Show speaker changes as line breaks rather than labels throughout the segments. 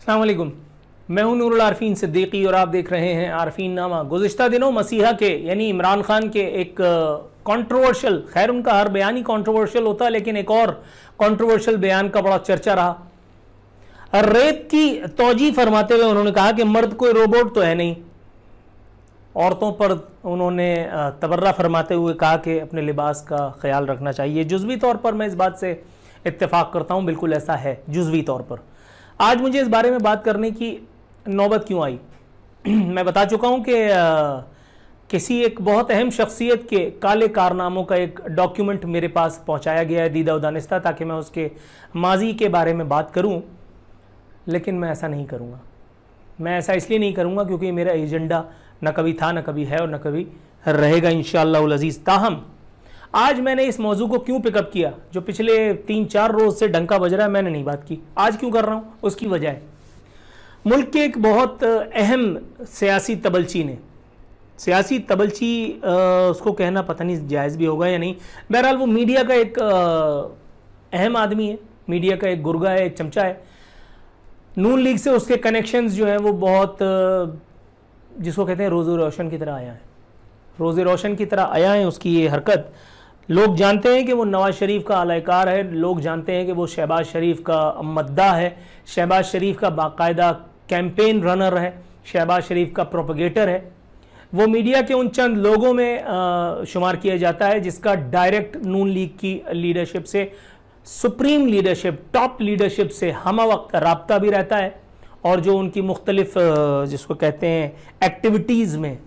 अस्सलाम वालेकुम, मैं हूं नूरुल आरफीन सिद्दीकी और आप देख रहे हैं आरफीन नामा। गुज़िश्ता दिनों मसीहा के यानी इमरान खान के एक कंट्रोवर्शियल, खैर उनका हर बयान ही कंट्रोवर्शियल होता है, लेकिन एक और कंट्रोवर्शियल बयान का बड़ा चर्चा रहा। रेप की तौजीह फरमाते हुए उन्होंने कहा कि मर्द कोई रोबोट तो है नहीं। औरतों पर उन्होंने तबर्रा फरमाते हुए कहा कि अपने लिबास का ख्याल रखना चाहिए। जुज़वी तौर पर मैं इस बात से इत्तेफाक करता हूँ, बिल्कुल ऐसा है जुज़वी तौर पर। आज मुझे इस बारे में बात करने की नौबत क्यों आई मैं बता चुका हूँ कि किसी एक बहुत अहम शख्सियत के काले कारनामों का एक डॉक्यूमेंट मेरे पास पहुँचाया गया है दीदा उदानिस्ता, ताकि मैं उसके माजी के बारे में बात करूँ, लेकिन मैं ऐसा नहीं करूँगा। मैं ऐसा इसलिए नहीं करूँगा क्योंकि मेरा एजेंडा न कभी था, न कभी है और न कभी रहेगा इंशाअल्लाह अज़ीज़। ताहम आज मैंने इस मौजू को क्यों पिकअप किया, जो पिछले 3-4 रोज़ से डंका बज रहा है, मैंने नहीं बात की। आज क्यों कर रहा हूँ, उसकी वजह है मुल्क के एक बहुत अहम सियासी तबलची ने, सियासी तबलची उसको कहना पता नहीं जायज़ भी होगा या नहीं, बहरहाल वो मीडिया का एक अहम आदमी है, मीडिया का एक गुर्गा है, एक चमचा है। नून लीग से उसके कनेक्शंस जो हैं वो बहुत, जिसको कहते हैं रोज़े रोशन की तरह आया है, रोज़े रोशन की तरह आया है उसकी ये हरकत। लोग जानते हैं कि वो नवाज़ शरीफ का आलाकार है, लोग जानते हैं कि वो शहबाज शरीफ का मद्दा है, शहबाज शरीफ का बाकायदा कैंपेन रनर है, शहबाज शरीफ का प्रोपगेटर है। वो मीडिया के उन चंद लोगों में शुमार किया जाता है जिसका डायरेक्ट नून लीग की लीडरशिप से, सुप्रीम लीडरशिप, टॉप लीडरशिप से हम वक्त रब्ता भी रहता है, और जो उनकी मुख्तलिफ जिसको कहते हैं एक्टिविटीज़ में,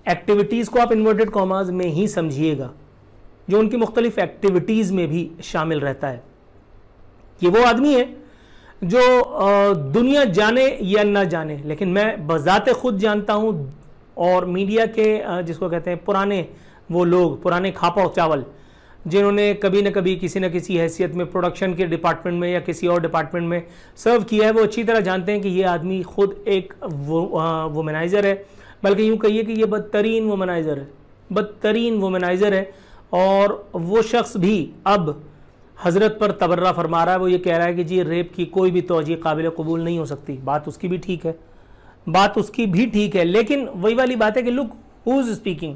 एक्टिविटीज़ को आप इन्वर्टेड कॉमाज में ही समझिएगा, जो उनकी मुख्तलिफ एक्टिविटीज़ में भी शामिल रहता है। ये वो आदमी है जो दुनिया जाने या ना जाने, लेकिन मैं बज़ाते खुद जानता हूँ, और मीडिया के जिसको कहते हैं पुराने वो लोग, पुराने खापा और चावल, जिन्होंने कभी न कभी किसी न किसी हैसियत में प्रोडक्शन के डिपार्टमेंट में या किसी और डिपार्टमेंट में सर्व किया है, वो अच्छी तरह जानते हैं कि ये आदमी खुद एक वुमेनाइज़र है, बल्कि यूँ कहिए कि ये बदतरीन वुमेनाइज़र है, बदतरीन वुमेनाइज़र है। और वो शख्स भी अब हज़रत पर तबर्रा फरमा रहा है। वो ये कह रहा है कि जी रेप की कोई भी तौजीह काबिल कबूल नहीं हो सकती। बात उसकी भी ठीक है, बात उसकी भी ठीक है, लेकिन वही वाली बात है कि लुक हु इज़ स्पीकिंग।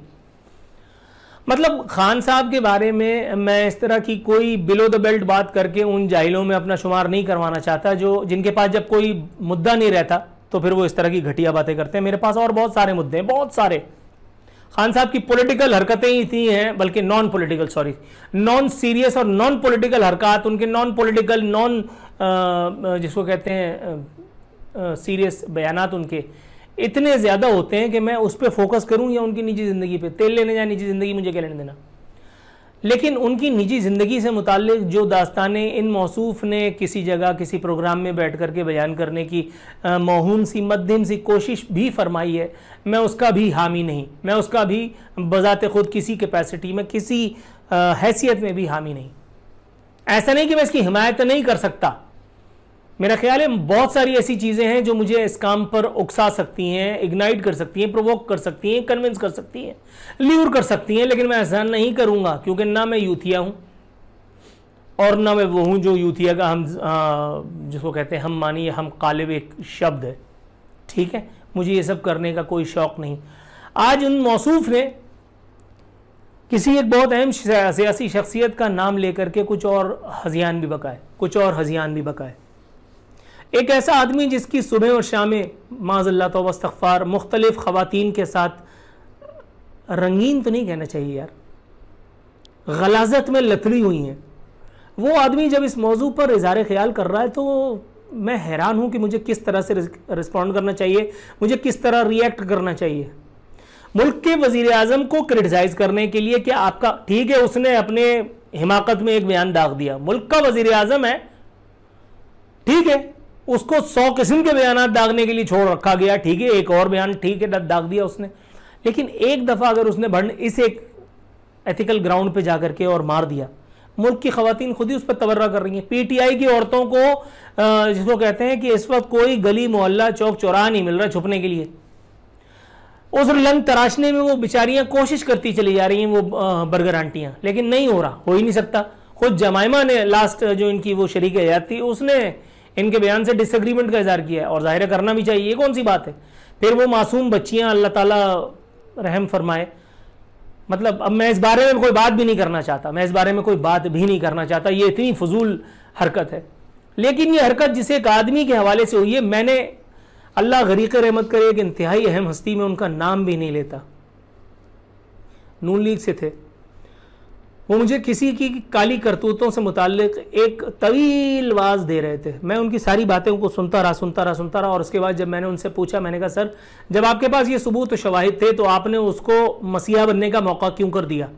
मतलब खान साहब के बारे में मैं इस तरह की कोई बिलो द बेल्ट बात करके उन जाहिलों में अपना शुमार नहीं करवाना चाहता, जो जिनके पास जब कोई मुद्दा नहीं रहता तो फिर वो इस तरह की घटिया बातें करते हैं। मेरे पास और बहुत सारे मुद्दे हैं, बहुत सारे। खान साहब की पॉलिटिकल हरकतें ही इतनी हैं, बल्कि non political, sorry, non serious और नॉन पॉलिटिकल हरकत, उनके नॉन पॉलिटिकल, नॉन जिसको कहते हैं सीरियस बयानात उनके इतने ज़्यादा होते हैं कि मैं उस पर फोकस करूं या उनकी निजी ज़िंदगी पे। तेल लेने या निजी ज़िंदगी मुझे क्या लेने देना, लेकिन उनकी निजी ज़िंदगी से मुताल्लिक जो दास्तानें इन मौसूफ़ ने किसी जगह किसी प्रोग्राम में बैठ कर के बयान करने की मौहूम सी मध्यम सी कोशिश भी फरमाई है, मैं उसका भी हामी नहीं, मैं उसका भी बज़ाते खुद किसी कैपेसिटी में, किसी हैसियत में भी हामी नहीं। ऐसा नहीं कि मैं इसकी हिमायत नहीं कर सकता, मेरा ख्याल है बहुत सारी ऐसी चीज़ें हैं जो मुझे इस काम पर उकसा सकती हैं, इग्नाइट कर सकती हैं, प्रोवोक कर सकती हैं, कन्विंस कर सकती हैं, ल्यूर कर सकती हैं, लेकिन मैं ऐसा नहीं करूँगा क्योंकि ना मैं यूथिया हूँ और ना मैं वो हूँ जो यूथिया का हम जिसको कहते हैं हम मानिए हम कालिब एक शब्द है, ठीक है। मुझे ये सब करने का कोई शौक़ नहीं। आज उन मौसूफ़ ने किसी एक बहुत अहम सियासी शख्सियत का नाम लेकर के कुछ और हज़ियान भी बकाए, कुछ और हज़ियान भी बकाए। एक ऐसा आदमी जिसकी सुबह और शामें माज़अल्लाह तौबा इस्तग़फ़ार मुख्तलिफ़ ख़वातीन के साथ, रंगीन तो नहीं कहना चाहिए यार, गलाज़त में लथड़ी हुई हैं, वो आदमी जब इस मौजू पर इज़हार ख़याल कर रहा है तो मैं हैरान हूँ कि मुझे किस तरह से रिस्पॉन्ड करना चाहिए, मुझे किस तरह रिएक्ट करना चाहिए। मुल्क के वज़ीर आज़म को क्रिटिसाइज़ करने के लिए क्या आपका, ठीक है उसने अपने हिमाकत में एक बयान दाग दिया, मुल्क का वज़ीर आज़म है, ठीक है, उसको 100 किस्म के बयान दागने के लिए छोड़ रखा गया, ठीक है, एक और बयान ठीक है दाग दिया उसने, लेकिन एक दफ़ा अगर उसने इस एक एथिकल ग्राउंड पे जाकर के और मार दिया, मुल्क की ख़वातीन खुद ही उस पर तबर्रा कर रही हैं। पीटीआई की औरतों को जिसको कहते हैं कि इस वक्त कोई गली मोहल्ला चौक चौराहा नहीं मिल रहा छुपने के लिए, उस लंग तराशने में वो बेचारियां कोशिश करती चली जा रही हैं, वो बर्गर आंटियां, लेकिन नहीं हो रहा, हो ही नहीं सकता। खुद जमाइमा ने लास्ट जो इनकी वो शरीक हयात थी उसने इनके बयान से डिसएग्रीमेंट का इजहार किया है, और जाहिर करना भी चाहिए, ये कौन सी बात है। फिर वो मासूम बच्चियां, अल्लाह ताला रहम फरमाए। मतलब अब मैं इस बारे में कोई बात भी नहीं करना चाहता, मैं इस बारे में कोई बात भी नहीं करना चाहता, ये इतनी फजूल हरकत है। लेकिन ये हरकत जिसे एक आदमी के हवाले से हुई है, मैंने, अल्लाह गरीक़ रहमत करे, एक इंतहाई अहम हस्ती में उनका नाम भी नहीं लेता, नून लीग से थे, वो मुझे किसी की काली करतूतों से मुताल्लिक एक तवील वाज दे रहे थे। मैं उनकी सारी बातें को सुनता रहा, और उसके बाद जब मैंने उनसे पूछा, मैंने कहा सर, जब आपके पास ये सबूत शवाहिद थे तो आपने उसको मसीहा बनने का मौका क्यों कर दिया?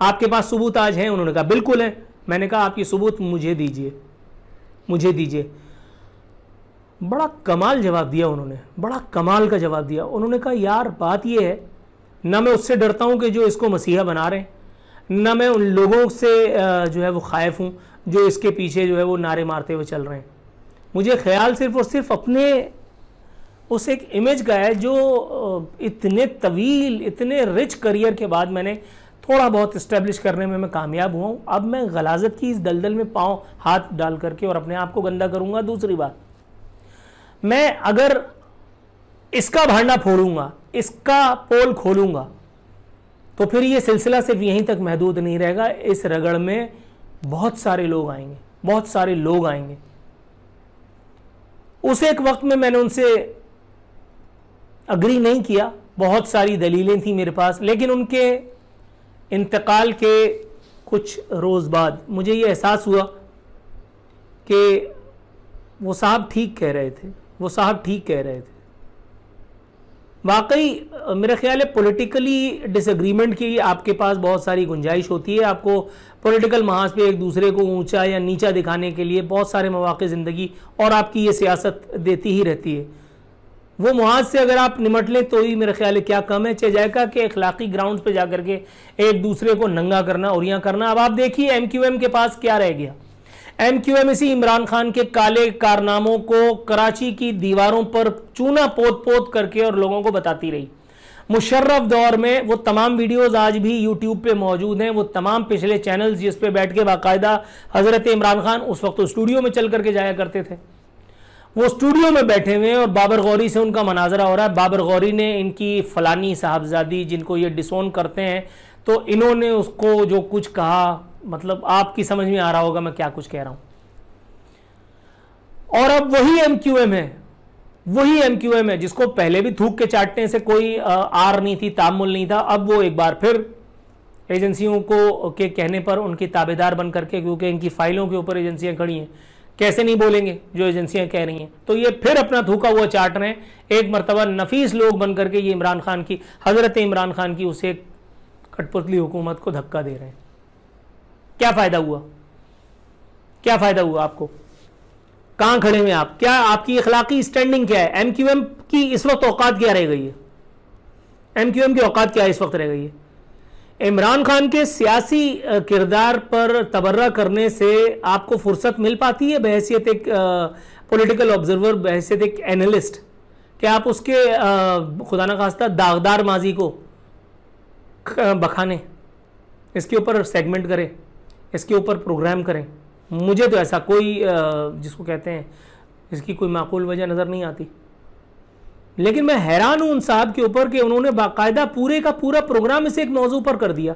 आपके पास सबूत आज हैं? उन्होंने कहा बिल्कुल है। मैंने कहा आप ये सबूत मुझे दीजिए, मुझे दीजिए। बड़ा कमाल जवाब दिया उन्होंने, बड़ा कमाल का जवाब दिया। उन्होंने कहा यार बात ये है, ना मैं उससे डरता हूँ कि जो इसको मसीहा बना रहे हैं, ना मैं उन लोगों से जो है वो खाइफ हूँ जो इसके पीछे जो है वो नारे मारते हुए चल रहे हैं। मुझे ख्याल सिर्फ और सिर्फ अपने उस एक इमेज का है जो इतने तवील, इतने रिच करियर के बाद मैंने थोड़ा बहुत इस्टेब्लिश करने में मैं कामयाब हुआ हूँ। अब मैं गलाजत की इस दलदल में पाँव हाथ डाल करके और अपने आप को गंदा करूँगा। दूसरी बात, मैं अगर इसका भांडा फोड़ूंगा, इसका पोल खोलूंगा, तो फिर ये सिलसिला सिर्फ यहीं तक महदूद नहीं रहेगा। इस रगड़ में बहुत सारे लोग आएंगे, बहुत सारे लोग आएंगे। उस एक वक्त में मैंने उनसे अग्री नहीं किया, बहुत सारी दलीलें थी मेरे पास, लेकिन उनके इंतकाल के कुछ रोज़ बाद मुझे ये एहसास हुआ कि वो साहब ठीक कह रहे थे, वो साहब ठीक कह रहे थे। वाकई मेरा ख्याल है पॉलिटिकली डिसएग्रीमेंट की आपके पास बहुत सारी गुंजाइश होती है। आपको पॉलिटिकल महाज पे एक दूसरे को ऊंचा या नीचा दिखाने के लिए बहुत सारे मौके ज़िंदगी और आपकी ये सियासत देती ही रहती है। वो मुहाज से अगर आप निमट लें तो ही मेरा ख्याल है क्या कम है, चाहे जायका के अखलाकी ग्राउंड पे जाकर के एक दूसरे को नंगा करना और यहाँ करना। अब आप देखिए MQM के पास क्या रह गया। MQM इसी इमरान खान के काले कारनामों को कराची की दीवारों पर चूना पोत पोत करके और लोगों को बताती रही। मुशर्रफ दौर में वो तमाम वीडियोस आज भी यूट्यूब पे मौजूद हैं, वो तमाम पिछले चैनल्स जिस पे बैठ के बाकायदा हजरत इमरान खान उस वक्त तो स्टूडियो में चल करके जाया करते थे, वो स्टूडियो में बैठे हुए हैं और बाबर गौरी से उनका मनाजरा हो रहा है। बाबर गौरी ने इनकी फलानी साहबजादी जिनको ये डिसोन करते हैं, तो इन्होंने उसको जो कुछ कहा, मतलब आपकी समझ में आ रहा होगा मैं क्या कुछ कह रहा हूं। और अब वही MQM है, वही MQM है जिसको पहले भी थूक के चाटने से कोई आर नहीं थी, तामुल नहीं था। अब वो एक बार फिर एजेंसियों को के कहने पर उनकी ताबेदार बन करके, क्योंकि इनकी फाइलों के ऊपर एजेंसियां खड़ी हैं, कैसे नहीं बोलेंगे जो एजेंसियां कह रही हैं, तो ये फिर अपना थूका हुआ चाट रहे हैं। एक मरतबा नफीस लोग बन करके ये इमरान खान की, हजरत इमरान खान की उसे कठपुतली हुकूमत को धक्का दे रहे हैं। क्या फायदा हुआ, क्या फायदा हुआ आपको? कहां खड़े हुए आप? क्या आपकी अखलाकी स्टैंडिंग क्या है? MQM की इस वक्त औकात क्या रह गई है? MQM की औकात क्या इस वक्त रह गई है? इमरान खान के सियासी किरदार पर तबर्रा करने से आपको फुर्सत मिल पाती है बहैसियत एक पॉलिटिकल ऑब्जर्वर, बहैसियत एक एनालिस्ट, कि आप उसके खुदा न खास्ता दागदार माजी को बखाने, इसके ऊपर सेगमेंट करें, इसके ऊपर प्रोग्राम करें? मुझे तो ऐसा कोई जिसको कहते हैं इसकी कोई माकूल वजह नज़र नहीं आती। लेकिन मैं हैरान हूं उन साहब के ऊपर कि उन्होंने बाकायदा पूरे का पूरा प्रोग्राम इसे एक मौजू पर कर दिया,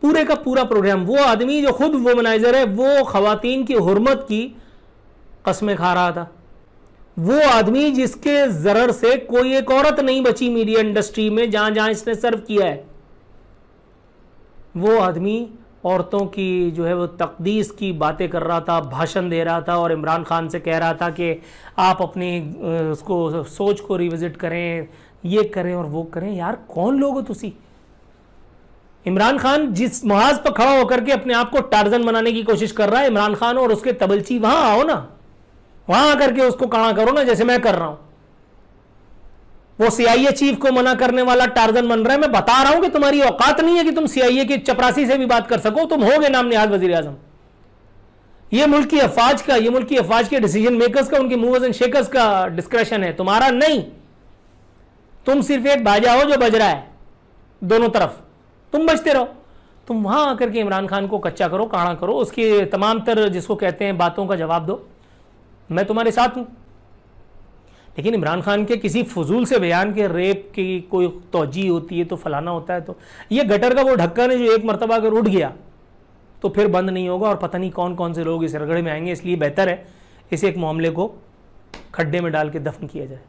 पूरे का पूरा प्रोग्राम। वो आदमी जो खुद वुमनाइजर है, वो खवातीन की हुर्मत की कस्में खा रहा था, वो आदमी जिसके जरर से कोई एक औरत नहीं बची मीडिया इंडस्ट्री में जहां जहां इसने सर्व किया है, वो आदमी औरतों की जो है वो तकदीस की बातें कर रहा था, भाषण दे रहा था और इमरान खान से कह रहा था कि आप अपनी उसको सोच को रिविजिट करें, ये करें और वो करें। यार कौन लोग हो तुसी? इमरान खान जिस महाज पर खड़ा होकर के अपने आप को टार्जन बनाने की कोशिश कर रहा है, इमरान खान और उसके तबलची वहां आओ ना, वहां आकर के उसको कड़ा करो ना, जैसे मैं कर रहा हूं। वो CIA चीफ को मना करने वाला टार्जन बन रहा है। मैं बता रहा हूं कि तुम्हारी औकात नहीं है कि तुम CIA की चपरासी से भी बात कर सको। तुम होगे नाम निहाद वजीर आजम। ये मुल्क की अफवाज का, ये मुल्क की अफवाज के डिसीजन मेकर्स का, उनके मूवर्स एंड शेकर्स का डिस्क्रेशन है, तुम्हारा नहीं। तुम सिर्फ एक बाजा हो जो बज रहा है दोनों तरफ, तुम बजते रहो। तुम वहां आकर के इमरान खान को कच्चा करो, काढ़ा करो, उसकी तमाम तर जिसको कहते हैं बातों का जवाब दो। मैं तुम्हारे साथ हूं। लेकिन इमरान खान के किसी फजूल से बयान के रेप की कोई तौजी होती है तो फलाना होता है, तो ये गटर का वो ढक्कन है जो एक मरतबा अगर उठ गया तो फिर बंद नहीं होगा और पता नहीं कौन कौन से लोग इस रगड़े में आएंगे। इसलिए बेहतर है इस एक मामले को खड्डे में डाल के दफन किया जाए।